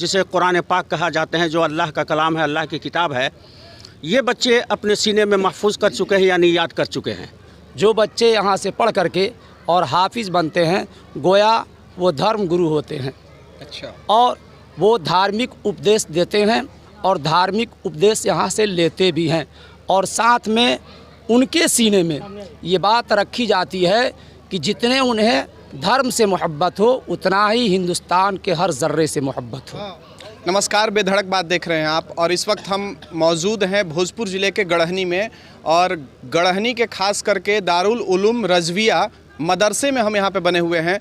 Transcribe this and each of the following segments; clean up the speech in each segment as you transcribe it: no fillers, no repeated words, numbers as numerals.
जिसे कुरान पाक कहा जाते हैं, जो अल्लाह का कलाम है, अल्लाह की किताब है, ये बच्चे अपने सीने में महफूज कर चुके हैं, यानी याद कर चुके हैं। जो बच्चे यहाँ से पढ़ करके और हाफिज़ बनते हैं, गोया वो धर्म गुरु होते हैं। अच्छा। और वो धार्मिक उपदेश देते हैं और धार्मिक उपदेश यहाँ से लेते भी हैं, और साथ में उनके सीने में ये बात रखी जाती है कि जितने उन्हें धर्म से मोहब्बत हो उतना ही हिंदुस्तान के हर ज़र्रे से मोहब्बत हो। नमस्कार, बेधड़क बात देख रहे हैं आप, और इस वक्त हम मौजूद हैं भोजपुर ज़िले के गढ़हनी में, और गढ़हनी के खास करके दारुल उलूम रज़विया मदरसे में हम यहाँ पे बने हुए हैं।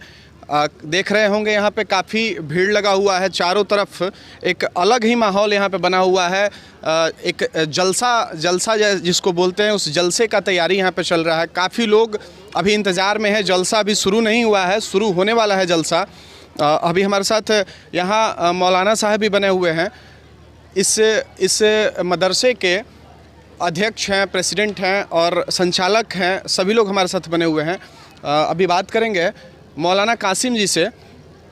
देख रहे होंगे यहाँ पे काफ़ी भीड़ लगा हुआ है, चारों तरफ एक अलग ही माहौल यहाँ पे बना हुआ है। एक जलसा जिसको बोलते हैं, उस जलसे का तैयारी यहाँ पे चल रहा है। काफ़ी लोग अभी इंतज़ार में है, जलसा अभी शुरू नहीं हुआ है, शुरू होने वाला है जलसा। अभी हमारे साथ यहाँ मौलाना साहब भी बने हुए हैं, इस मदरसे के अध्यक्ष हैं, प्रेसिडेंट हैं और संचालक हैं, सभी लोग हमारे साथ बने हुए हैं। अभी बात करेंगे मौलाना कासिम जी से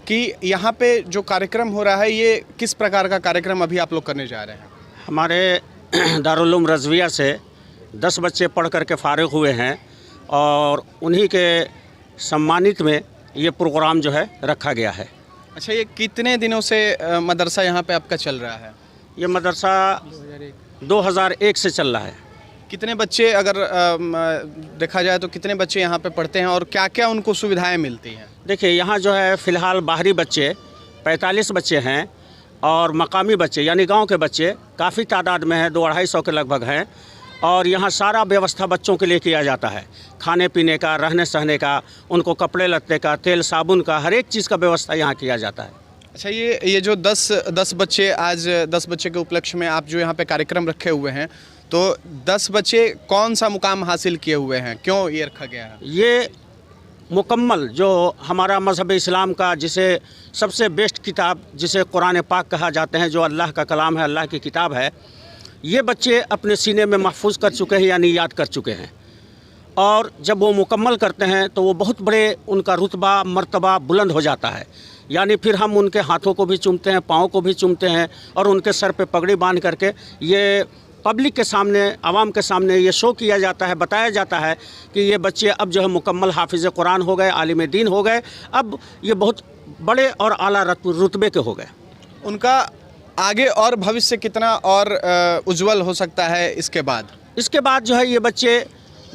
कि यहाँ पे जो कार्यक्रम हो रहा है ये किस प्रकार का कार्यक्रम अभी आप लोग करने जा रहे हैं। हमारे दारुल उलूम रज़विया से 10 बच्चे पढ़ करके फ़ारिग हुए हैं, और उन्हीं के सम्मानित में ये प्रोग्राम जो है रखा गया है। अच्छा, ये कितने दिनों से मदरसा यहाँ पे आपका चल रहा है? ये मदरसा 2001 से चल रहा है। कितने बच्चे, अगर देखा जाए तो कितने बच्चे यहाँ पे पढ़ते हैं और क्या क्या उनको सुविधाएं मिलती हैं? देखिए, यहाँ जो है फ़िलहाल बाहरी बच्चे 45 बच्चे हैं, और मकामी बच्चे यानी गांव के बच्चे काफ़ी तादाद में हैं, 200-250 के लगभग हैं। और यहाँ सारा व्यवस्था बच्चों के लिए किया जाता है, खाने पीने का, रहने सहने का, उनको कपड़े लत्ते का, तेल साबुन का, हर एक चीज़ का व्यवस्था यहाँ किया जाता है। अच्छा, ये जो 10 बच्चे, आज 10 बच्चे के उपलक्ष्य में आप जो यहाँ पे कार्यक्रम रखे हुए हैं, तो 10 बच्चे कौन सा मुकाम हासिल किए हुए हैं, क्यों ये रखा गया है? ये मुकम्मल जो हमारा मज़हब इस्लाम का, जिसे सबसे बेस्ट किताब जिसे कुरान पाक कहा जाते हैं, जो अल्लाह का कलाम है, अल्लाह की किताब है, ये बच्चे अपने सीने में महफूज कर चुके हैं, यानी याद कर चुके हैं। और जब वो मुकम्मल करते हैं तो वो बहुत बड़े, उनका रुतबा मर्तबा बुलंद हो जाता है। यानी फिर हम उनके हाथों को भी चूमते हैं, पाँव को भी चूमते हैं, और उनके सर पे पगड़ी बांध करके ये पब्लिक के सामने, आवाम के सामने ये शो किया जाता है, बताया जाता है कि ये बच्चे अब जो है मुकम्मल हाफिज़ कुरान हो गए, आलिम दीन हो गए, अब ये बहुत बड़े और आला रुतबे के हो गए। उनका आगे और भविष्य कितना और उज्जवल हो सकता है इसके बाद? इसके बाद जो है ये बच्चे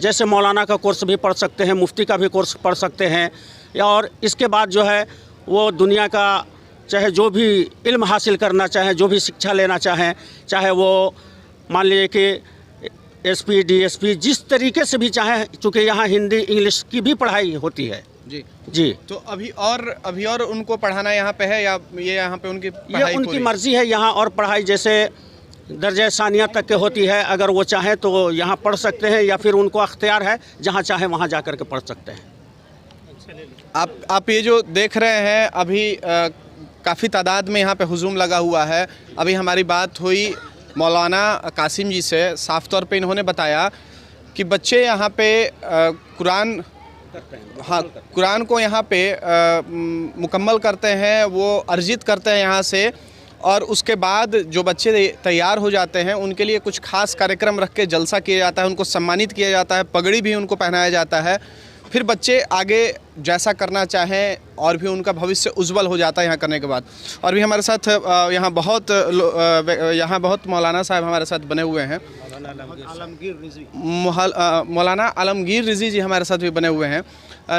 जैसे मौलाना का कोर्स भी पढ़ सकते हैं, मुफ्ती का भी कोर्स पढ़ सकते हैं, और इसके बाद जो है वो दुनिया का चाहे जो भी इल्म हासिल करना चाहें, जो भी शिक्षा लेना चाहें, चाहे वो मान लीजिए कि SP DSP जिस तरीके से भी चाहें, चूँकि यहाँ हिंदी इंग्लिश की भी पढ़ाई होती है। जी। तो अभी और उनको पढ़ाना यहाँ पे है, या ये यहाँ पे उनकी पढ़ाई? ये उनकी मर्ज़ी है। यहाँ और पढ़ाई जैसे दर्जा सानिया तक के होती है, अगर वो चाहें तो यहाँ पढ़ सकते हैं, या फिर उनको अख्तियार है जहाँ चाहे वहाँ जा कर के पढ़ सकते हैं। आप ये जो देख रहे हैं, अभी काफ़ी तादाद में यहाँ पे हुजूम लगा हुआ है। अभी हमारी बात हुई मौलाना कासिम जी से, साफ़ तौर पे इन्होंने बताया कि बच्चे यहाँ पे कुरान को यहाँ पे मुकम्मल करते हैं, वो अर्जित करते हैं यहाँ से, और उसके बाद जो बच्चे तैयार हो जाते हैं उनके लिए कुछ खास कार्यक्रम रख के जलसा किया जाता है, उनको सम्मानित किया जाता है, पगड़ी भी उनको पहनाया जाता है। फिर बच्चे आगे जैसा करना चाहें और भी उनका भविष्य उज्जवल हो जाता है यहाँ करने के बाद। और भी हमारे साथ यहाँ बहुत मौलाना साहब हमारे साथ बने हुए हैं। मौलाना आलमगीर रिजी जी हमारे साथ भी बने हुए हैं।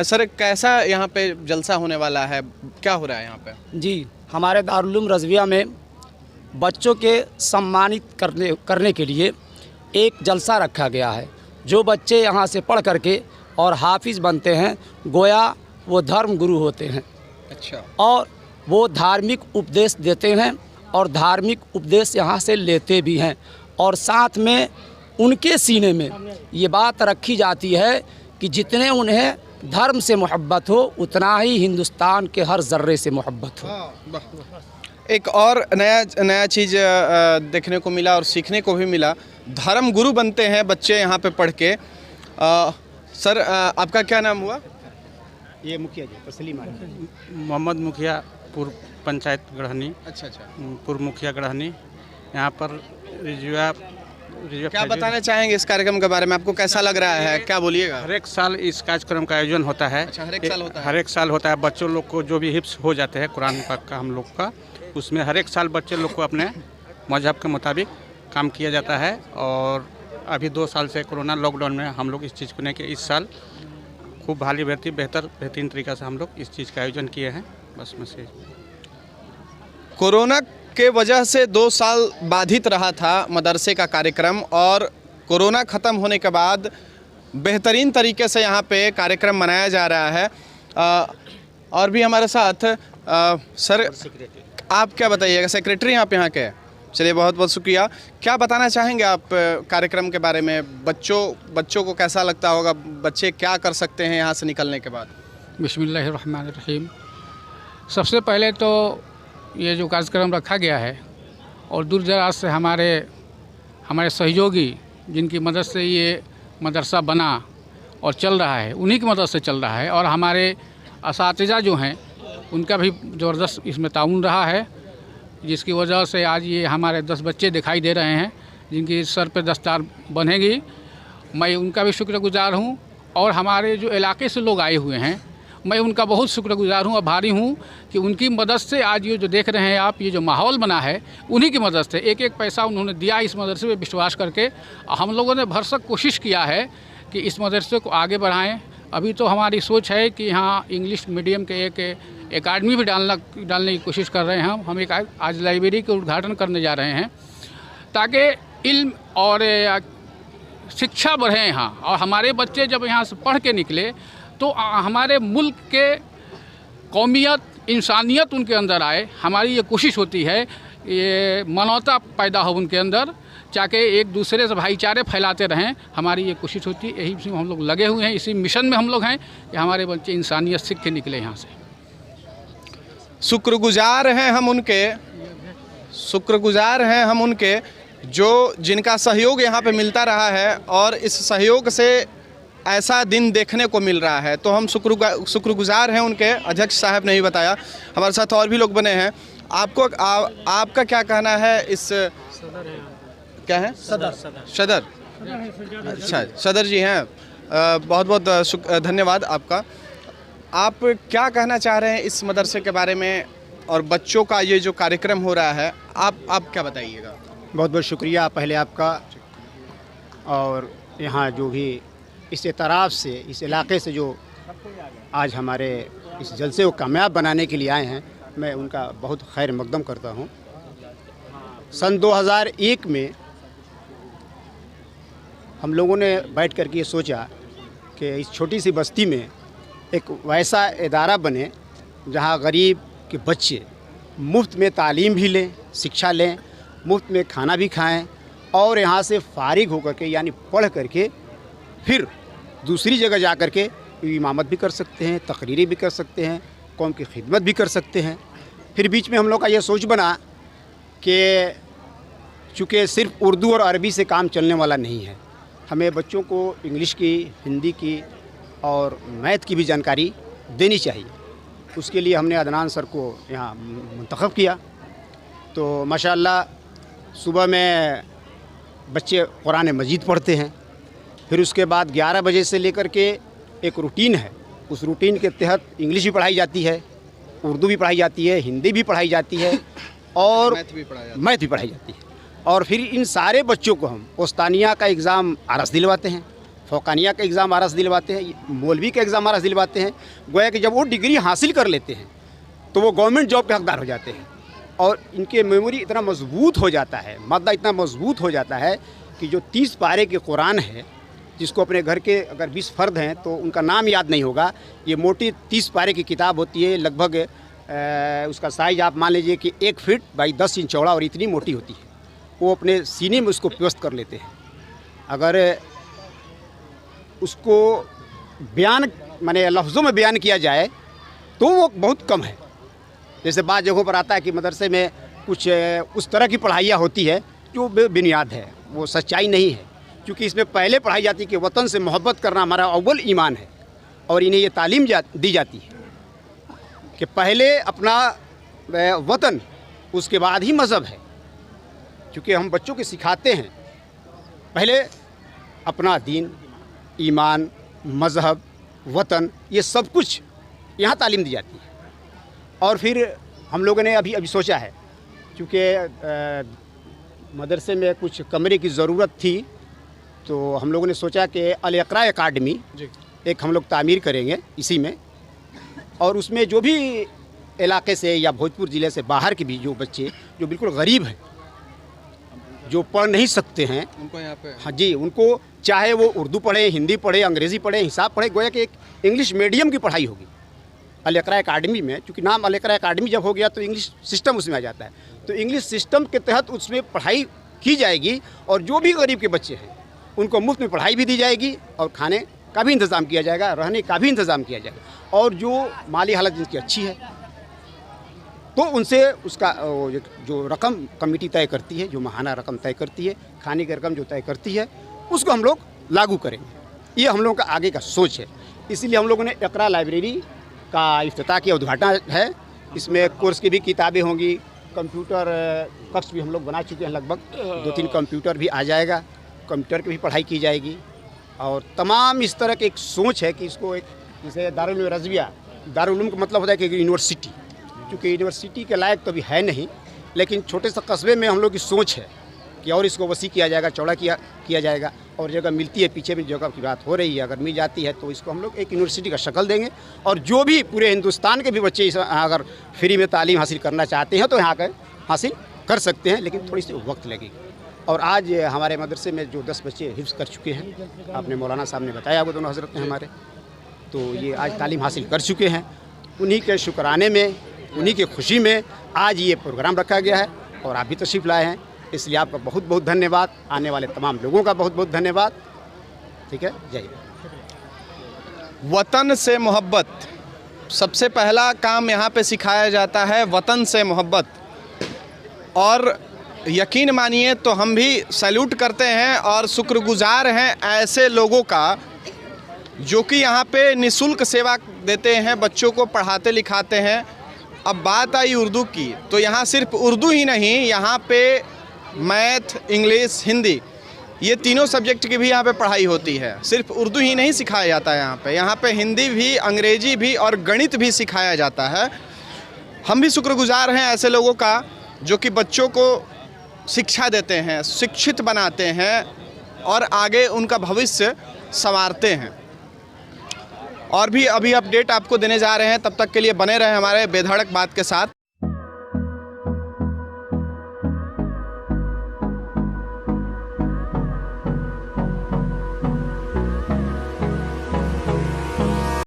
सर, कैसा यहाँ पे जलसा होने वाला है, क्या हो रहा है यहाँ पे? जी, हमारे दारुल उलूम रज़विया में बच्चों के सम्मानित करने के लिए एक जलसा रखा गया है। जो बच्चे यहाँ से पढ़ करके और हाफिज़ बनते हैं, गोया वो धर्म गुरु होते हैं। अच्छा। और वो धार्मिक उपदेश देते हैं और धार्मिक उपदेश यहाँ से लेते भी हैं, और साथ में उनके सीने में ये बात रखी जाती है कि जितने उन्हें धर्म से मोहब्बत हो उतना ही हिंदुस्तान के हर ज़र्रे से मोहब्बत हो। एक और नया चीज़ देखने को मिला और सीखने को भी मिला। धर्म गुरु बनते हैं बच्चे यहाँ पे पढ़ के। सर, आपका क्या नाम हुआ? ये मुखिया जी तस्लीम आलम। मोहम्मद मुखिया, पूर्व पंचायत गढ़हनी, अच्छा अच्छा, पूर्व मुखिया गढ़हनी। यहाँ पर रिजवा क्या बताना चाहेंगे इस कार्यक्रम के बारे में? आपको कैसा लग रहा है, क्या बोलिएगा? हर एक साल इस कार्यक्रम का आयोजन होता है। अच्छा, हर एक साल होता है? हर एक साल होता है। बच्चों लोग को जो भी हिफ्स हो जाते हैं कुरान पाक का हम लोग का, उसमें हर एक साल बच्चे लोग को अपने मजहब के मुताबिक काम किया जाता है। और अभी 2 साल से कोरोना लॉकडाउन में हम लोग इस चीज़ को लेकर इस साल खूब भाली बेहतरीन तरीक़ा से हम लोग इस चीज़ का आयोजन किए हैं। बस मैसेज। कोरोना के वजह से 2 साल बाधित रहा था मदरसे का कार्यक्रम, और कोरोना ख़त्म होने के बाद बेहतरीन तरीके से यहाँ पे कार्यक्रम मनाया जा रहा है। और भी हमारे साथ सर, आप क्या बताइएगा? सेक्रेटरी आप यहाँ के? चलिए, बहुत बहुत शुक्रिया। क्या बताना चाहेंगे आप कार्यक्रम के बारे में? बच्चों को कैसा लगता होगा? बच्चे क्या कर सकते हैं यहाँ से निकलने के बाद? बिस्मिल्लाहिर्रहमानिर्रहीम। सबसे पहले तो ये जो कार्यक्रम रखा गया है और दूर दराज से हमारे सहयोगी जिनकी मदद से ये मदरसा बना और चल रहा है, उन्हीं की मदद से चल रहा है। और हमारे असातिज़ा जो हैं उनका भी ज़बरदस्त इसमें ताउन रहा है, जिसकी वजह से आज ये हमारे 10 बच्चे दिखाई दे रहे हैं जिनकी सर पे दस्तार बनेगी। मैं उनका भी शुक्रगुजार हूँ। और हमारे जो इलाके से लोग आए हुए हैं, मैं उनका बहुत शुक्रगुजार हूँ और भारी हूँ कि उनकी मदद से आज ये जो देख रहे हैं आप, ये जो माहौल बना है, उन्हीं की मदद से एक पैसा उन्होंने दिया इस मदरसे पे विश्वास करके। हम लोगों ने भरसक कोशिश किया है कि इस मदरसे को आगे बढ़ाएं। अभी तो हमारी सोच है कि यहाँ इंग्लिश मीडियम के एक एकेडमी भी डालने की कोशिश कर रहे हैं। हम एक आज लाइब्रेरी का उद्घाटन करने जा रहे हैं ताकि इल्म और शिक्षा बढ़े यहाँ। और हमारे बच्चे जब यहाँ से पढ़ के निकले तो हमारे मुल्क के कौमियत, इंसानियत उनके अंदर आए। हमारी ये कोशिश होती है, ये मानवता पैदा हो उनके अंदर, चाहे एक दूसरे से भाईचारे फैलाते रहें। हमारी ये कोशिश होती है, यही हम लोग लगे हुए हैं, इसी मिशन में हम लोग हैं कि हमारे बच्चे इंसानियत सीख के निकले यहाँ से। शुक्रगुजार हैं हम उनके जो जिनका सहयोग यहाँ पे मिलता रहा है, और इस सहयोग से ऐसा दिन देखने को मिल रहा है। तो हम शुक्रगुजार हैं उनके। अध्यक्ष साहब ने ही बताया, हमारे साथ और भी लोग बने हैं। आपका क्या कहना है इस? क्या है? सदर। अच्छा, सदर जी हैं। बहुत बहुत धन्यवाद आपका। आप क्या कहना चाह रहे हैं इस मदरसे के बारे में और बच्चों का ये जो कार्यक्रम हो रहा है, आप क्या बताइएगा? बहुत बहुत शुक्रिया पहले आपका। और यहाँ जो भी इस एतराफ़ से, इस इलाके से जो आज हमारे इस जलसे को कामयाब बनाने के लिए आए हैं, मैं उनका बहुत खैर मकदम करता हूँ। सन 2001 में हम लोगों ने बैठ कर के ये सोचा कि इस छोटी सी बस्ती में एक वैसा इदारा बने जहाँ गरीब के बच्चे मुफ्त में तालीम भी लें, शिक्षा लें, मुफ्त में खाना भी खाएं, और यहाँ से फारिग होकर के यानी पढ़ करके फिर दूसरी जगह जा कर के इमामत भी कर सकते हैं, तकरीरें भी कर सकते हैं, कौम की खिदमत भी कर सकते हैं। फिर बीच में हम लोग का ये सोच बना कि चूँकि सिर्फ उर्दू और अरबी से काम चलने वाला नहीं है, हमें बच्चों को इंग्लिश की, हिंदी की और मैथ की भी जानकारी देनी चाहिए। उसके लिए हमने अदनान सर को यहाँ मुंतखब किया। तो माशाअल्लाह सुबह में बच्चे कुरान मजीद पढ़ते हैं, फिर उसके बाद 11 बजे से लेकर के एक रूटीन है, उस रूटीन के तहत इंग्लिश भी पढ़ाई जाती है, उर्दू भी पढ़ाई जाती है, हिंदी भी पढ़ाई जाती है और मैथ भी पढ़ाई जाती है। और फिर इन सारे बच्चों को हम पोस्तानिया का एग्ज़ाम आरस दिलवाते हैं, फ़ौकानिया का एग्ज़ाम आरस दिलवाते हैं, मौलवी का एग्ज़ाम आरस दिलवाते हैं। गोया कि जब वो डिग्री हासिल कर लेते हैं तो वो गवर्नमेंट जॉब के हकदार हो जाते हैं। और इनके मेमोरी इतना मजबूत हो जाता है, मादा इतना मजबूत हो जाता है कि जो 30 पारे के कुरान है, जिसको अपने घर के अगर 20 फ़र्द हैं तो उनका नाम याद नहीं होगा, ये मोटी 30 पारे की किताब होती है। लगभग उसका साइज़ आप मान लीजिए कि 1 फीट बाई 10 इंच चौड़ा और इतनी मोटी होती है। वो अपने सीने में उसको व्यस्त कर लेते हैं। अगर उसको बयान माने लफ्ज़ों में बयान किया जाए तो वो बहुत कम है। जैसे बाद जगहों पर आता है कि मदरसे में कुछ उस तरह की पढ़ाइयाँ होती है जो बेबुनियाद है, वो सच्चाई नहीं है। क्योंकि इसमें पहले पढ़ाई जाती है कि वतन से मोहब्बत करना हमारा अव्वल ईमान है, और इन्हें ये तालीम दी जाती है कि पहले अपना वतन, उसके बाद ही मज़हब है। क्योंकि हम बच्चों को सिखाते हैं पहले अपना दीन, ईमान, मज़हब, वतन, ये सब कुछ यहाँ तालीम दी जाती है। और फिर हम लोगों ने अभी सोचा है, क्योंकि मदरसे में कुछ कमरे की ज़रूरत थी, तो हम लोगों ने सोचा कि अल इक़रा एकेडमी एक हम लोग तामीर करेंगे इसी में। और उसमें जो भी इलाके से या भोजपुर ज़िले से बाहर के भी जो बच्चे जो बिल्कुल गरीब हैं, जो पढ़ नहीं सकते हैं, उनको यहाँ पे, हाँ जी, उनको चाहे वो उर्दू पढ़े, हिंदी पढ़े, अंग्रेज़ी पढ़े, हिसाब पढ़े, गोया कि एक इंग्लिश मीडियम की पढ़ाई होगी अल इक़रा एकेडमी में। क्योंकि नाम अल इक़रा एकेडमी जब हो गया तो इंग्लिश सिस्टम उसमें आ जाता है, तो इंग्लिश सिस्टम के तहत उसमें पढ़ाई की जाएगी। और जो भी गरीब के बच्चे हैं उनको मुफ्त में पढ़ाई भी दी जाएगी और खाने का भी इंतज़ाम किया जाएगा, रहने का भी इंतज़ाम किया जाएगा। और जो माली हालत जिनकी अच्छी है तो उनसे उसका जो रकम कमेटी तय करती है, जो माहाना रकम तय करती है, खाने की रकम जो तय करती है, उसको हम लोग लागू करेंगे। ये हम लोगों का आगे का सोच है। इसीलिए हम लोगों ने इक़रा लाइब्रेरी का इफ्तिताह किया, उद्घाटन है। इसमें कोर्स की भी किताबें होंगी, कंप्यूटर कक्ष भी हम लोग बना चुके हैं, लगभग 2-3 कंप्यूटर भी आ जाएगा, कंप्यूटर की भी पढ़ाई की जाएगी। और तमाम इस तरह की एक सोच है कि इसको एक जैसे दारुल उलूम रज़विया, दारुल उलूम का मतलब होता है कि यूनिवर्सिटी, क्योंकि यूनिवर्सिटी के लायक तो अभी है नहीं, लेकिन छोटे से कस्बे में हम लोग की सोच है कि और इसको वसी किया जाएगा, चौड़ा किया जाएगा। और जगह मिलती है, पीछे भी जगह की बात हो रही है, अगर मिल जाती है तो इसको हम लोग एक यूनिवर्सिटी का शक्ल देंगे। और जो भी पूरे हिंदुस्तान के भी बच्चे अगर फ्री में तालीम हासिल करना चाहते हैं तो यहाँ का हासिल कर सकते हैं, लेकिन थोड़ी सी वक्त लगेगी। और आज हमारे मदरसे में जो 10 बच्चे हिफ्ज़ कर चुके हैं, आपने मौलाना साहब ने बताया, वो दोनों हज़रत हैं हमारे, तो ये आज तालीम हासिल कर चुके हैं। उन्हीं के शुक्राने में, उन्हीं की खुशी में आज ये प्रोग्राम रखा गया है और आप भी तशरीफ़ लाए हैं, इसलिए आपका बहुत बहुत धन्यवाद। आने वाले तमाम लोगों का बहुत बहुत धन्यवाद। ठीक है, जय हिंद। वतन से मोहब्बत, सबसे पहला काम यहाँ पे सिखाया जाता है, वतन से मोहब्बत। और यकीन मानिए तो हम भी सैल्यूट करते हैं और शुक्रगुजार हैं ऐसे लोगों का जो कि यहाँ पे निःशुल्क सेवा देते हैं, बच्चों को पढ़ाते लिखाते हैं। अब बात आई उर्दू की, तो यहाँ सिर्फ उर्दू ही नहीं, यहाँ पे मैथ, इंग्लिश, हिंदी, ये तीनों सब्जेक्ट की भी यहाँ पे पढ़ाई होती है। सिर्फ उर्दू ही नहीं सिखाया जाता है यहाँ पे हिंदी भी, अंग्रेजी भी और गणित भी सिखाया जाता है। हम भी शुक्रगुजार हैं ऐसे लोगों का जो कि बच्चों को शिक्षा देते हैं, शिक्षित बनाते हैं और आगे उनका भविष्य संवारते हैं। और भी अभी अपडेट आपको देने जा रहे हैं, तब तक के लिए बने रहें हमारे बेधड़क बात के साथ।